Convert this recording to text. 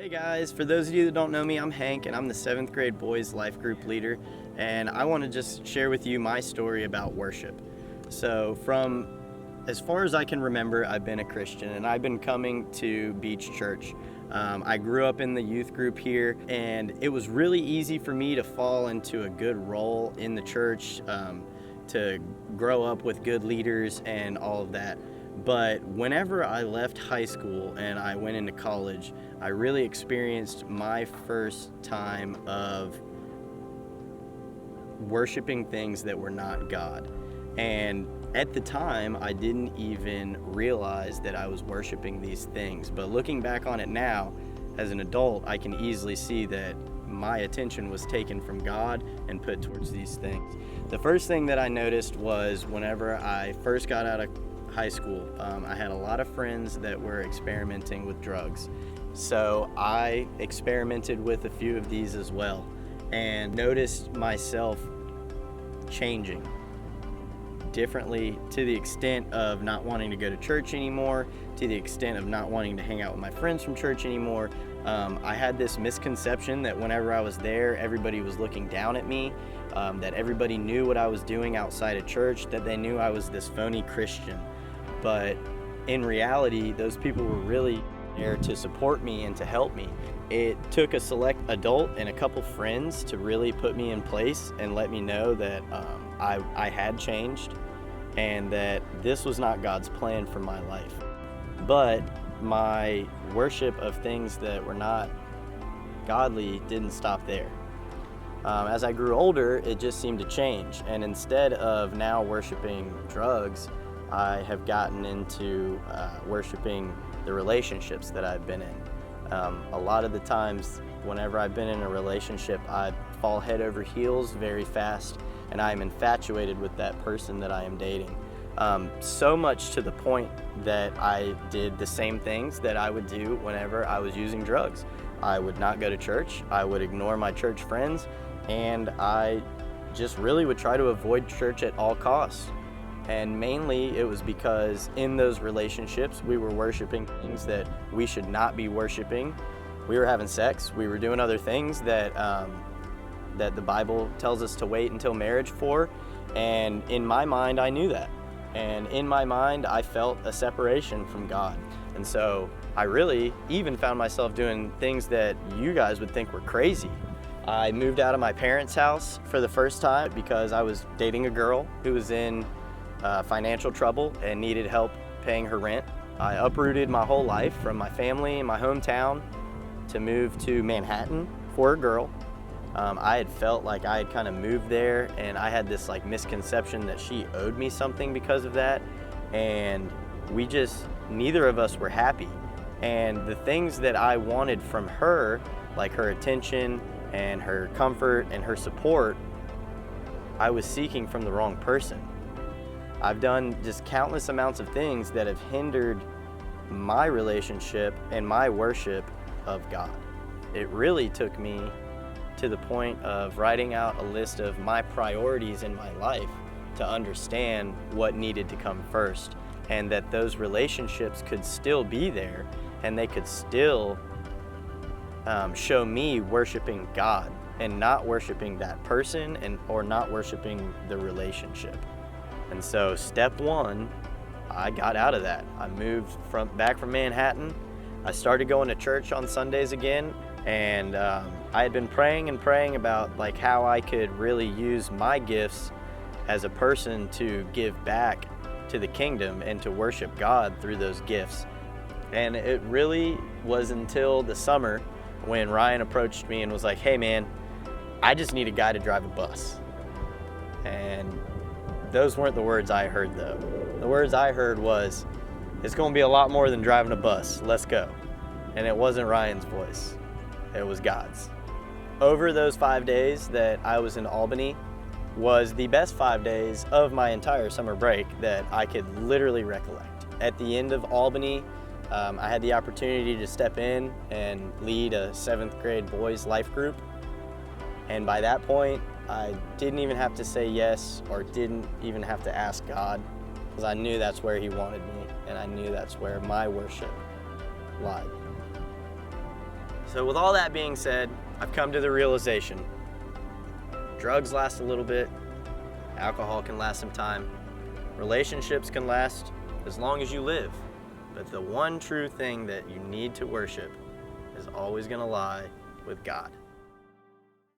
Hey guys, for those of you that don't know me, I'm Hank and I'm the 7th grade boys life group leader, and I want to just share with you my story about worship. So from as far as I can remember, I've been a Christian and I've been coming to Beach Church. I grew up in the youth group here, and it was really easy for me to fall into a good role in the church, to grow up with good leaders and all of that. But whenever I left high school and I went into college, I really experienced my first time of worshiping things that were not God. And at the time, I didn't even realize that I was worshiping these things. But looking back on it now, as an adult, I can easily see that my attention was taken from God and put towards these things. The first thing that I noticed was whenever I first got out of high school, I had a lot of friends that were experimenting with drugs. So I experimented with a few of these as well and noticed myself changing differently, to the extent of not wanting to go to church anymore, to the extent of not wanting to hang out with my friends from church anymore. I had this misconception that whenever I was there, everybody was looking down at me, that everybody knew what I was doing outside of church, that they knew I was this phony Christian. But in reality, those people were really there to support me and to help me. It took a select adult and a couple friends to really put me in place and let me know that I had changed and that this was not God's plan for my life. But my worship of things that were not godly didn't stop there. As I grew older, it just seemed to change. And instead of now worshiping drugs, I have gotten into worshiping the relationships that I've been in. A lot of the times, whenever I've been in a relationship, I fall head over heels very fast, and I am infatuated with that person that I am dating. So much to the point that I did the same things that I would do whenever I was using drugs. I would not go to church, I would ignore my church friends, and I just really would try to avoid church at all costs. And mainly it was because in those relationships we were worshiping things that we should not be worshiping. We were having sex, we were doing other things that the Bible tells us to wait until marriage for, and in my mind I knew that. And in my mind I felt a separation from God. And so I really even found myself doing things that you guys would think were crazy. I moved out of my parents' house for the first time because I was dating a girl who was in financial trouble and needed help paying her rent. I uprooted my whole life from my family and my hometown to move to Manhattan for a girl. I had felt like I had kind of moved there, and I had this misconception that she owed me something because of that, and neither of us were happy. And the things that I wanted from her, like her attention and her comfort and her support, I was seeking from the wrong person. I've done just countless amounts of things that have hindered my relationship and my worship of God. It really took me to the point of writing out a list of my priorities in my life to understand what needed to come first, and that those relationships could still be there and they could still show me worshiping God and not worshiping that person or not worshiping the relationship. And so step one, I got out of that. I moved back from Manhattan. I started going to church on Sundays again, and I had been praying about how I could really use my gifts as a person to give back to the kingdom and to worship God through those gifts. And it really was until the summer when Ryan approached me and was like, "Hey man, I just need a guy to drive a bus." And those weren't the words I heard though. The words I heard was, "It's gonna be a lot more than driving a bus, let's go." And it wasn't Ryan's voice, it was God's. Over those 5 days that I was in Albany was the best 5 days of my entire summer break that I could literally recollect. At the end of Albany, I had the opportunity to step in and lead a 7th grade boys life group. And by that point, I didn't even have to say yes or didn't even have to ask God, because I knew that's where He wanted me, and I knew that's where my worship lied. So with all that being said, I've come to the realization, drugs last a little bit, alcohol can last some time, relationships can last as long as you live, but the one true thing that you need to worship is always going to lie with God.